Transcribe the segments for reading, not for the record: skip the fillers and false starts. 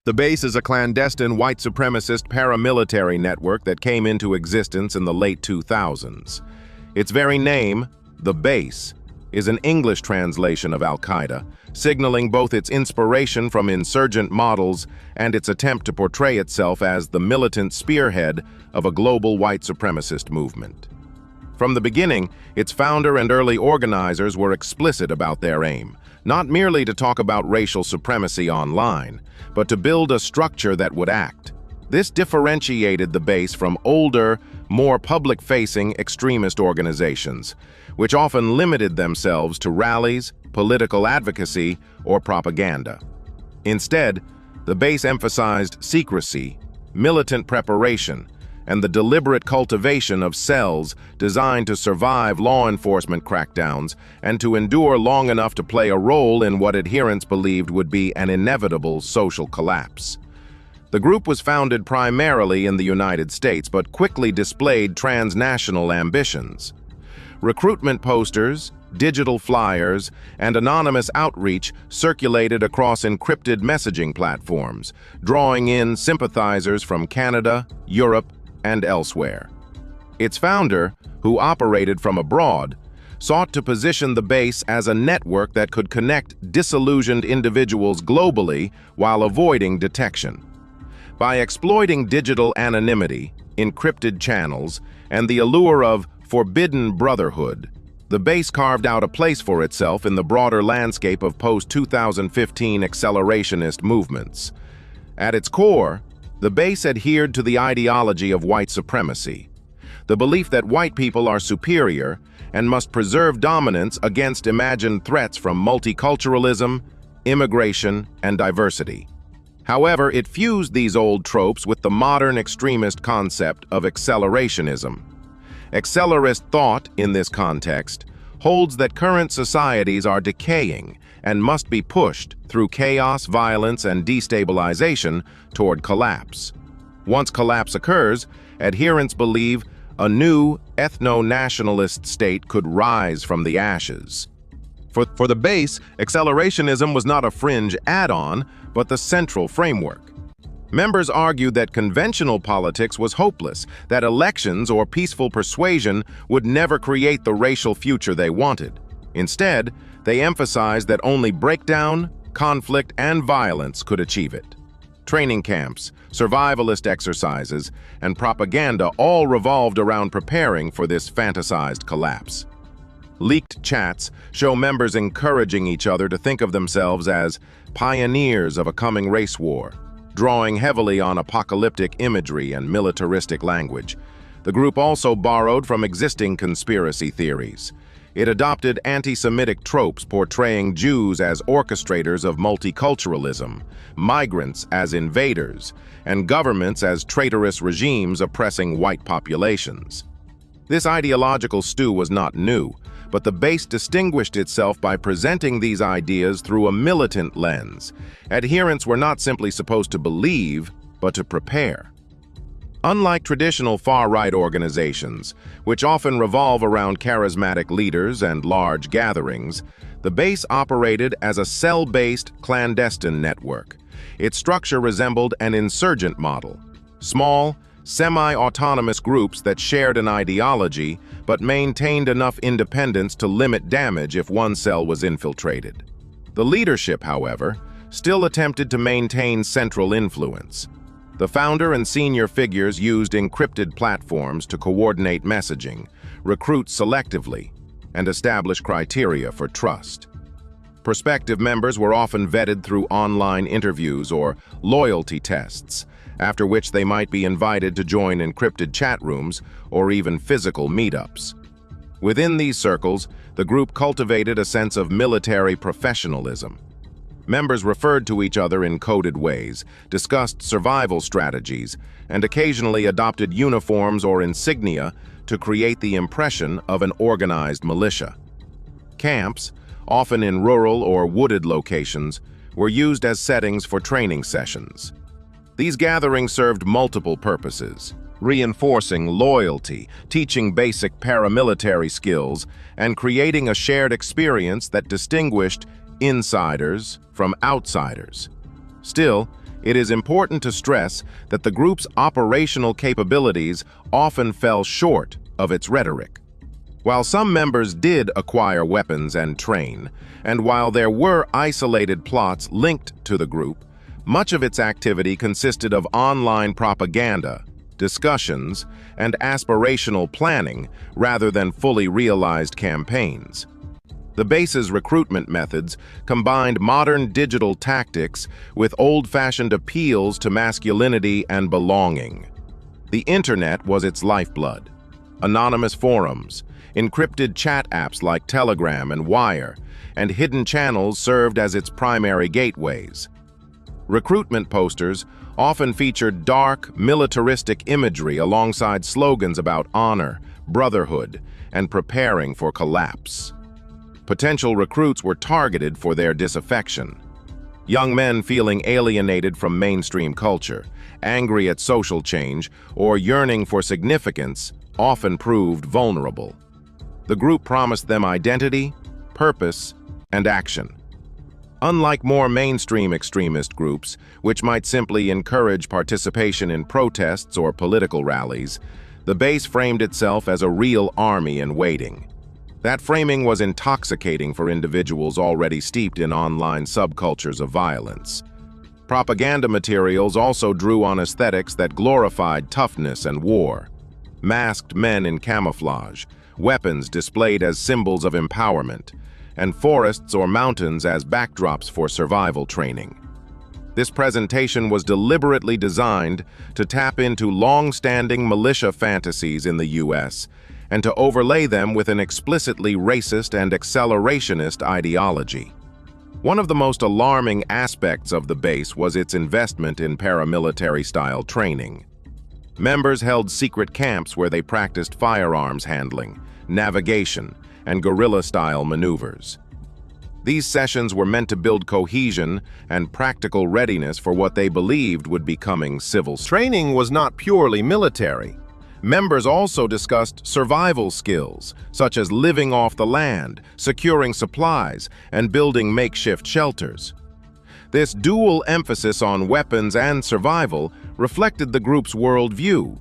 The base is a clandestine white supremacist paramilitary network that came into existence in the late 2000s. Its very name, the base, is an English translation of Al-Qaeda, signaling both its inspiration from insurgent models and its attempt to portray itself as the militant spearhead of a global white supremacist movement. From the beginning, its founder and early organizers were explicit about their aim, not merely to talk about racial supremacy online, but to build a structure that would act. This differentiated the base from older, more public-facing extremist organizations, which often limited themselves to rallies, political advocacy, or propaganda. Instead, the base emphasized secrecy, militant preparation, and the deliberate cultivation of cells designed to survive law enforcement crackdowns and to endure long enough to play a role in what adherents believed would be an inevitable social collapse. The group was founded primarily in the United States, but quickly displayed transnational ambitions. Recruitment posters, digital flyers, and anonymous outreach circulated across encrypted messaging platforms, drawing in sympathizers from Canada, Europe, and elsewhere. Its founder, who operated from abroad, sought to position the base as a network that could connect disillusioned individuals globally while avoiding detection. By exploiting digital anonymity, encrypted channels, and the allure of forbidden brotherhood, the base carved out a place for itself in the broader landscape of post-2015 accelerationist movements. At its core, the base adhered to the ideology of white supremacy, the belief that white people are superior and must preserve dominance against imagined threats from multiculturalism, immigration, and diversity. However, it fused these old tropes with the modern extremist concept of accelerationism. Accelerist thought, in this context, holds that current societies are decaying and must be pushed through chaos, violence, and destabilization toward collapse. Once collapse occurs, adherents believe a new ethno-nationalist state could rise from the ashes. For the base, accelerationism was not a fringe add-on, but the central framework. Members argued that conventional politics was hopeless, that elections or peaceful persuasion would never create the racial future they wanted. Instead, they emphasized that only breakdown, conflict, and violence could achieve it. Training camps, survivalist exercises, and propaganda all revolved around preparing for this fantasized collapse. Leaked chats show members encouraging each other to think of themselves as pioneers of a coming race war, drawing heavily on apocalyptic imagery and militaristic language. The group also borrowed from existing conspiracy theories. It adopted anti-Semitic tropes portraying Jews as orchestrators of multiculturalism, migrants as invaders, and governments as traitorous regimes oppressing white populations. This ideological stew was not new, but the base distinguished itself by presenting these ideas through a militant lens. Adherents were not simply supposed to believe, but to prepare. Unlike traditional far-right organizations, which often revolve around charismatic leaders and large gatherings, the base operated as a cell-based clandestine network. Its structure resembled an insurgent model: small, semi-autonomous groups that shared an ideology but maintained enough independence to limit damage if one cell was infiltrated. The leadership, however, still attempted to maintain central influence. The founder and senior figures used encrypted platforms to coordinate messaging, recruit selectively, and establish criteria for trust. Prospective members were often vetted through online interviews or loyalty tests, after which they might be invited to join encrypted chat rooms or even physical meetups. Within these circles, the group cultivated a sense of military professionalism. Members referred to each other in coded ways, discussed survival strategies, and occasionally adopted uniforms or insignia to create the impression of an organized militia. Camps, often in rural or wooded locations, were used as settings for training sessions. These gatherings served multiple purposes: reinforcing loyalty, teaching basic paramilitary skills, and creating a shared experience that distinguished insiders from outsiders. Still, it is important to stress that the group's operational capabilities often fell short of its rhetoric. While some members did acquire weapons and train, and while there were isolated plots linked to the group, much of its activity consisted of online propaganda, discussions, and aspirational planning rather than fully realized campaigns. The base's recruitment methods combined modern digital tactics with old-fashioned appeals to masculinity and belonging. The internet was its lifeblood. Anonymous forums, encrypted chat apps like Telegram and Wire, and hidden channels served as its primary gateways. Recruitment posters often featured dark, militaristic imagery alongside slogans about honor, brotherhood, and preparing for collapse. Potential recruits were targeted for their disaffection. Young men feeling alienated from mainstream culture, angry at social change, or yearning for significance often proved vulnerable. The group promised them identity, purpose, and action. Unlike more mainstream extremist groups, which might simply encourage participation in protests or political rallies, the base framed itself as a real army in waiting. That framing was intoxicating for individuals already steeped in online subcultures of violence. Propaganda materials also drew on aesthetics that glorified toughness and war. Masked men in camouflage, weapons displayed as symbols of empowerment, and forests or mountains as backdrops for survival training. This presentation was deliberately designed to tap into long-standing militia fantasies in the US and to overlay them with an explicitly racist and accelerationist ideology. One of the most alarming aspects of the base was its investment in paramilitary-style training. Members held secret camps where they practiced firearms handling, navigation, and guerrilla-style maneuvers. These sessions were meant to build cohesion and practical readiness for what they believed would be coming civil. Training was not purely military. Members also discussed survival skills, such as living off the land, securing supplies, and building makeshift shelters. This dual emphasis on weapons and survival reflected the group's worldview.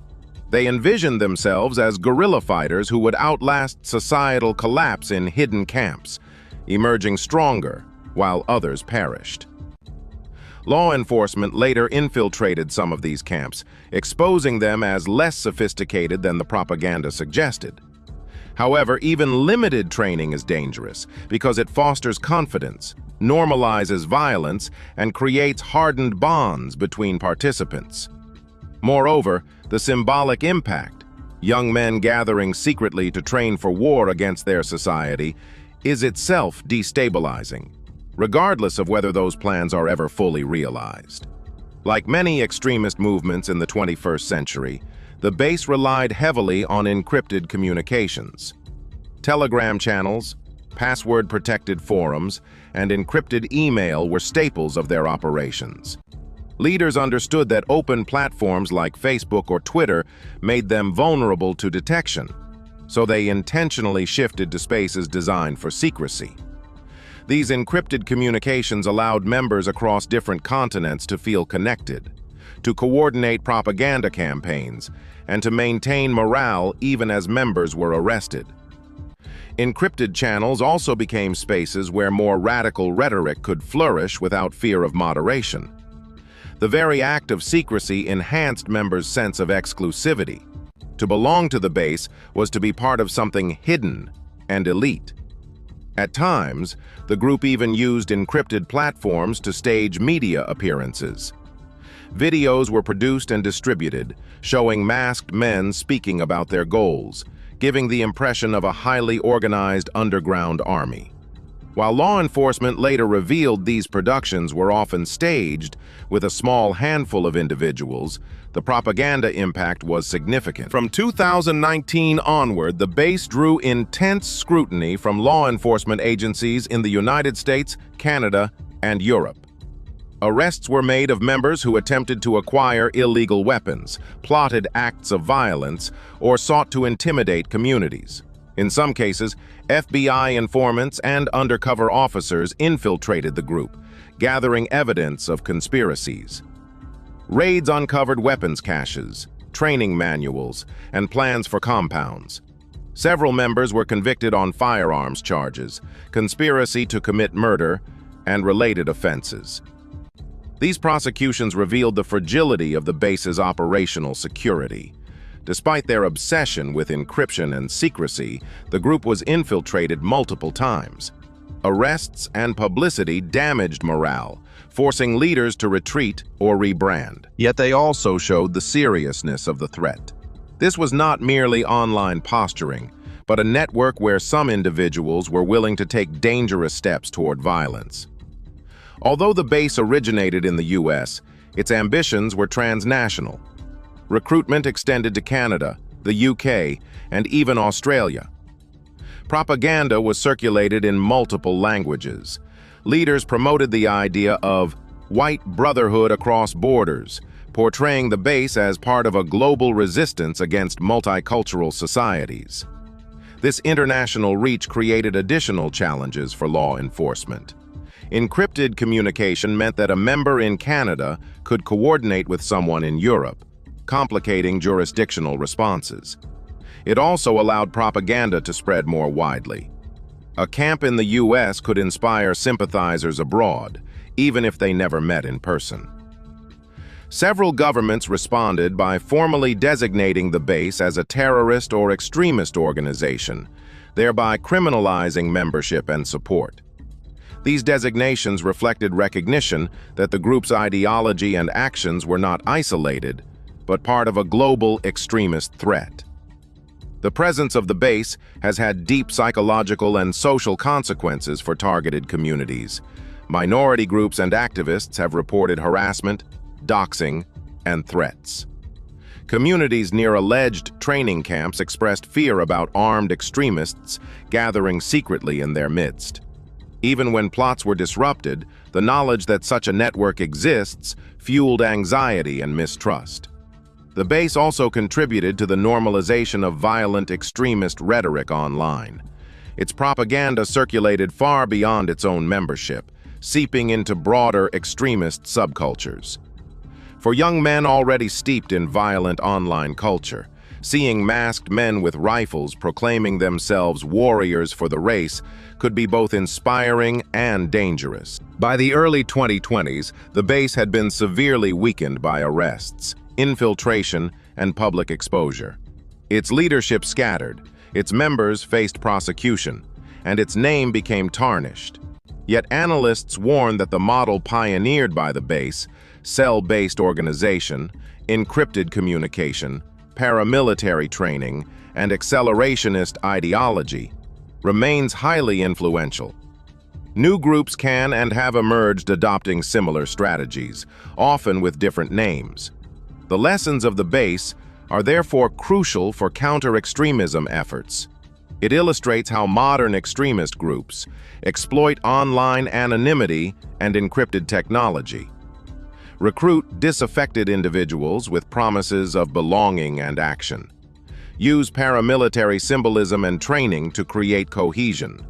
They envisioned themselves as guerrilla fighters who would outlast societal collapse in hidden camps, emerging stronger while others perished. Law enforcement later infiltrated some of these camps, exposing them as less sophisticated than the propaganda suggested. However, even limited training is dangerous because it fosters confidence, normalizes violence, and creates hardened bonds between participants. Moreover, the symbolic impact, young men gathering secretly to train for war against their society, is itself destabilizing, regardless of whether those plans are ever fully realized. Like many extremist movements in the 21st century, the base relied heavily on encrypted communications. Telegram channels, password-protected forums, and encrypted email were staples of their operations. Leaders understood that open platforms like Facebook or Twitter made them vulnerable to detection, so they intentionally shifted to spaces designed for secrecy. These encrypted communications allowed members across different continents to feel connected, to coordinate propaganda campaigns, and to maintain morale even as members were arrested. Encrypted channels also became spaces where more radical rhetoric could flourish without fear of moderation. The very act of secrecy enhanced members' sense of exclusivity. To belong to the base was to be part of something hidden and elite. At times, the group even used encrypted platforms to stage media appearances. Videos were produced and distributed, showing masked men speaking about their goals, giving the impression of a highly organized underground army. While law enforcement later revealed these productions were often staged with a small handful of individuals, the propaganda impact was significant. From 2019 onward, the base drew intense scrutiny from law enforcement agencies in the United States, Canada, and Europe. Arrests were made of members who attempted to acquire illegal weapons, plotted acts of violence, or sought to intimidate communities. In some cases, FBI informants and undercover officers infiltrated the group, gathering evidence of conspiracies. Raids uncovered weapons caches, training manuals, and plans for compounds. Several members were convicted on firearms charges, conspiracy to commit murder, and related offenses. These prosecutions revealed the fragility of the base's operational security. Despite their obsession with encryption and secrecy, the group was infiltrated multiple times. Arrests and publicity damaged morale, forcing leaders to retreat or rebrand. Yet they also showed the seriousness of the threat. This was not merely online posturing, but a network where some individuals were willing to take dangerous steps toward violence. Although the base originated in the US, its ambitions were transnational. Recruitment extended to Canada, the UK, and even Australia. Propaganda was circulated in multiple languages. Leaders promoted the idea of white brotherhood across borders, portraying the base as part of a global resistance against multicultural societies. This international reach created additional challenges for law enforcement. Encrypted communication meant that a member in Canada could coordinate with someone in Europe, complicating jurisdictional responses. It also allowed propaganda to spread more widely. A camp in the US could inspire sympathizers abroad, even if they never met in person. Several governments responded by formally designating the base as a terrorist or extremist organization, thereby criminalizing membership and support. These designations reflected recognition that the group's ideology and actions were not isolated, but part of a global extremist threat. The presence of the base has had deep psychological and social consequences for targeted communities. Minority groups and activists have reported harassment, doxing, and threats. Communities near alleged training camps expressed fear about armed extremists gathering secretly in their midst. Even when plots were disrupted, the knowledge that such a network exists fueled anxiety and mistrust. The base also contributed to the normalization of violent extremist rhetoric online. Its propaganda circulated far beyond its own membership, seeping into broader extremist subcultures. For young men already steeped in violent online culture, seeing masked men with rifles proclaiming themselves warriors for the race could be both inspiring and dangerous. By the early 2020s, the base had been severely weakened by arrests, infiltration, and public exposure. Its leadership scattered, its members faced prosecution, and its name became tarnished. Yet analysts warn that the model pioneered by the base, cell-based organization, encrypted communication, paramilitary training, and accelerationist ideology, remains highly influential. New groups can and have emerged adopting similar strategies, often with different names. The lessons of the base are therefore crucial for counter-extremism efforts. It illustrates how modern extremist groups exploit online anonymity and encrypted technology, recruit disaffected individuals with promises of belonging and action, use paramilitary symbolism and training to create cohesion,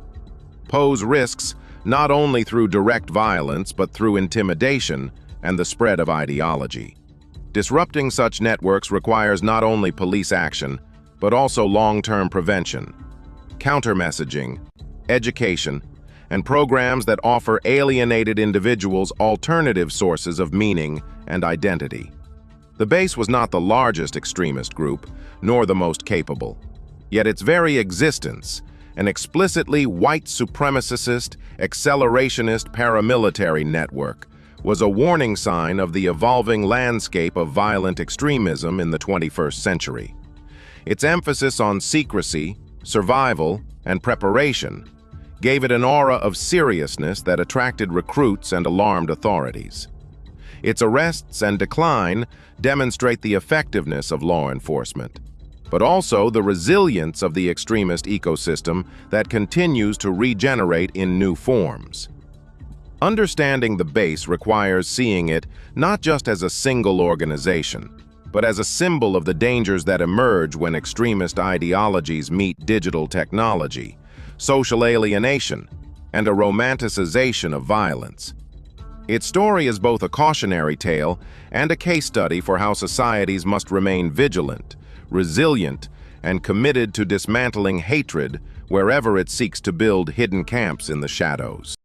pose risks not only through direct violence but through intimidation and the spread of ideology. Disrupting such networks requires not only police action, but also long-term prevention, counter-messaging, education, and programs that offer alienated individuals alternative sources of meaning and identity. The base was not the largest extremist group, nor the most capable. Yet its very existence, an explicitly white supremacist, accelerationist paramilitary network, was a warning sign of the evolving landscape of violent extremism in the 21st century. Its emphasis on secrecy, survival, and preparation gave it an aura of seriousness that attracted recruits and alarmed authorities. Its arrests and decline demonstrate the effectiveness of law enforcement, but also the resilience of the extremist ecosystem that continues to regenerate in new forms. Understanding the base requires seeing it not just as a single organization, but as a symbol of the dangers that emerge when extremist ideologies meet digital technology, social alienation, and a romanticization of violence. Its story is both a cautionary tale and a case study for how societies must remain vigilant, resilient, and committed to dismantling hatred wherever it seeks to build hidden camps in the shadows.